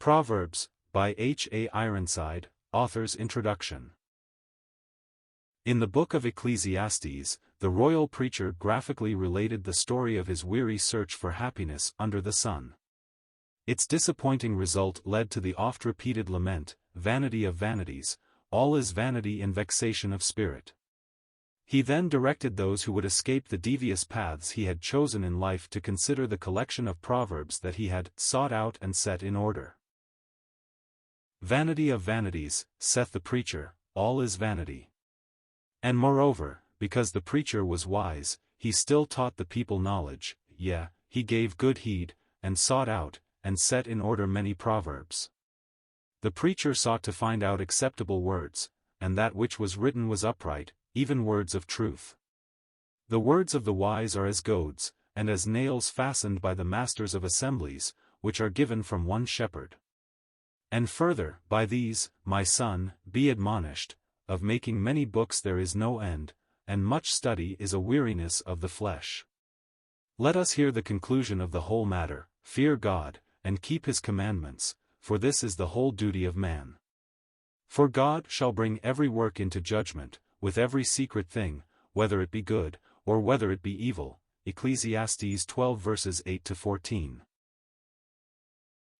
Proverbs, by H. A. Ironside, author's introduction. In the book of Ecclesiastes, the royal preacher graphically related the story of his weary search for happiness under the sun. Its disappointing result led to the oft-repeated lament, "Vanity of vanities, all is vanity and vexation of spirit." He then directed those who would escape the devious paths he had chosen in life to consider the collection of proverbs that he had sought out and set in order. "Vanity of vanities," saith the preacher, "all is vanity." And moreover, because the preacher was wise, he still taught the people knowledge, yea, he gave good heed, and sought out, and set in order many proverbs. The preacher sought to find out acceptable words, and that which was written was upright, even words of truth. The words of the wise are as goads, and as nails fastened by the masters of assemblies, which are given from one shepherd. And further, by these, my son, be admonished, of making many books there is no end, and much study is a weariness of the flesh. Let us hear the conclusion of the whole matter: fear God, and keep his commandments, for this is the whole duty of man. For God shall bring every work into judgment, with every secret thing, whether it be good, or whether it be evil. Ecclesiastes 12 verses 8-14.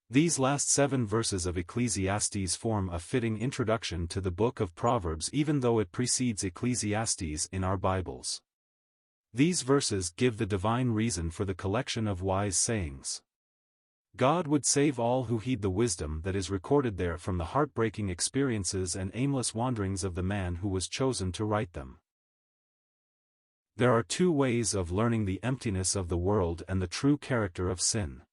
These last 7 verses of Ecclesiastes form a fitting introduction to the book of Proverbs, even though it precedes Ecclesiastes in our Bibles. These verses give the divine reason for the collection of wise sayings. God would save all who heed the wisdom that is recorded there from the heartbreaking experiences and aimless wanderings of the man who was chosen to write them. There are 2 ways of learning the emptiness of the world and the true character of sin.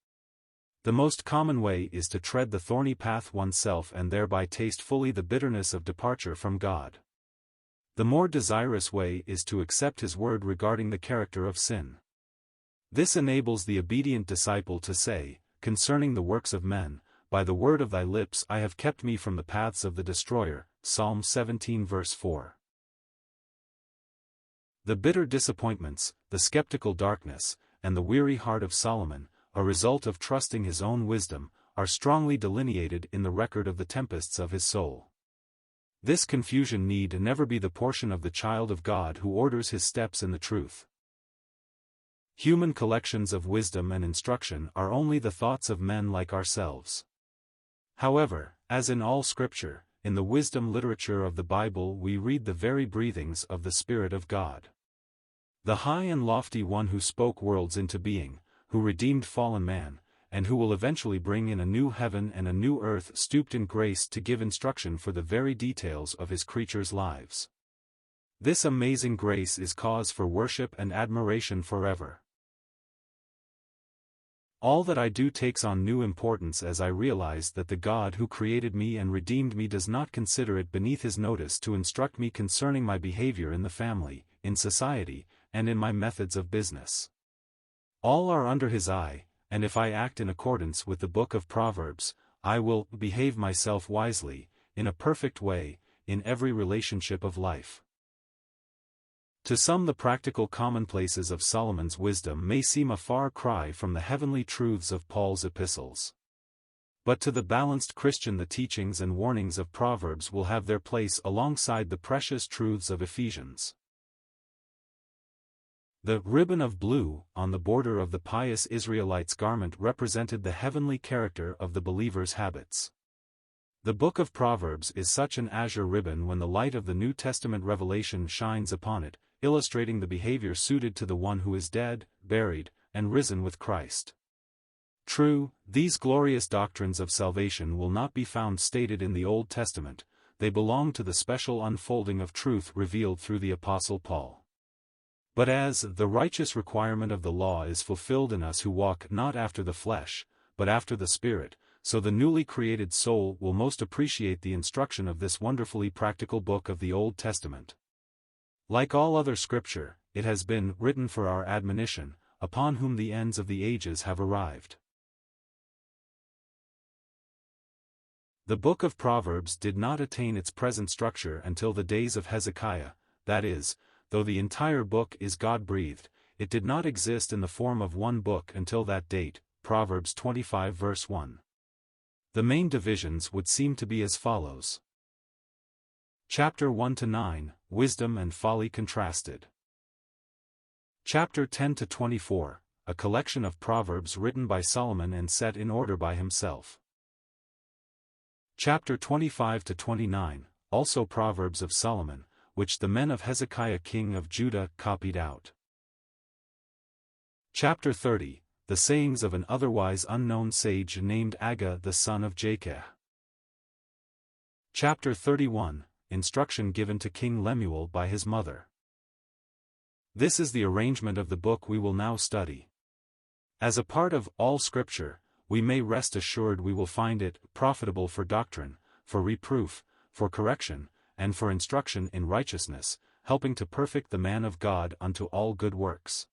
The most common way is to tread the thorny path oneself and thereby taste fully the bitterness of departure from God. The more desirous way is to accept His word regarding the character of sin. This enables the obedient disciple to say, concerning the works of men, "By the word of thy lips I have kept me from the paths of the destroyer." Psalm 17 verse 4. The bitter disappointments, the skeptical darkness, and the weary heart of Solomon, a result of trusting his own wisdom, are strongly delineated in the record of the tempests of his soul. This confusion need never be the portion of the child of God who orders his steps in the truth. Human collections of wisdom and instruction are only the thoughts of men like ourselves. However, as in all Scripture, in the wisdom literature of the Bible we read the very breathings of the Spirit of God. The high and lofty one who spoke worlds into being, who redeemed fallen man, and who will eventually bring in a new heaven and a new earth, stooped in grace to give instruction for the very details of his creatures' lives. This amazing grace is cause for worship and admiration forever. All that I do takes on new importance as I realize that the God who created me and redeemed me does not consider it beneath his notice to instruct me concerning my behavior in the family, in society, and in my methods of business. All are under his eye, and if I act in accordance with the book of Proverbs, I will behave myself wisely, in a perfect way, in every relationship of life. To some the practical commonplaces of Solomon's wisdom may seem a far cry from the heavenly truths of Paul's epistles. But to the balanced Christian the teachings and warnings of Proverbs will have their place alongside the precious truths of Ephesians. The ribbon of blue on the border of the pious Israelites' garment represented the heavenly character of the believer's habits. The book of Proverbs is such an azure ribbon when the light of the New Testament revelation shines upon it, illustrating the behavior suited to the one who is dead, buried, and risen with Christ. True, these glorious doctrines of salvation will not be found stated in the Old Testament, they belong to the special unfolding of truth revealed through the Apostle Paul. But as the righteous requirement of the law is fulfilled in us who walk not after the flesh, but after the Spirit, so the newly created soul will most appreciate the instruction of this wonderfully practical book of the Old Testament. Like all other Scripture, it has been written for our admonition, upon whom the ends of the ages have arrived. The book of Proverbs did not attain its present structure until the days of Hezekiah, that is, though the entire book is God-breathed, it did not exist in the form of one book until that date. Proverbs 25 verse 1. The main divisions would seem to be as follows. Chapter 1-9, Wisdom and Folly Contrasted. Chapter 10-24, a collection of proverbs written by Solomon and set in order by himself. Chapter 25-29, also proverbs of Solomon, which the men of Hezekiah king of Judah copied out. Chapter 30, the sayings of an otherwise unknown sage named Agga the son of Jakeh. Chapter 31, instruction given to King Lemuel by his mother. This is the arrangement of the book we will now study. As a part of all Scripture, we may rest assured we will find it profitable for doctrine, for reproof, for correction, and for instruction in righteousness, helping to perfect the man of God unto all good works.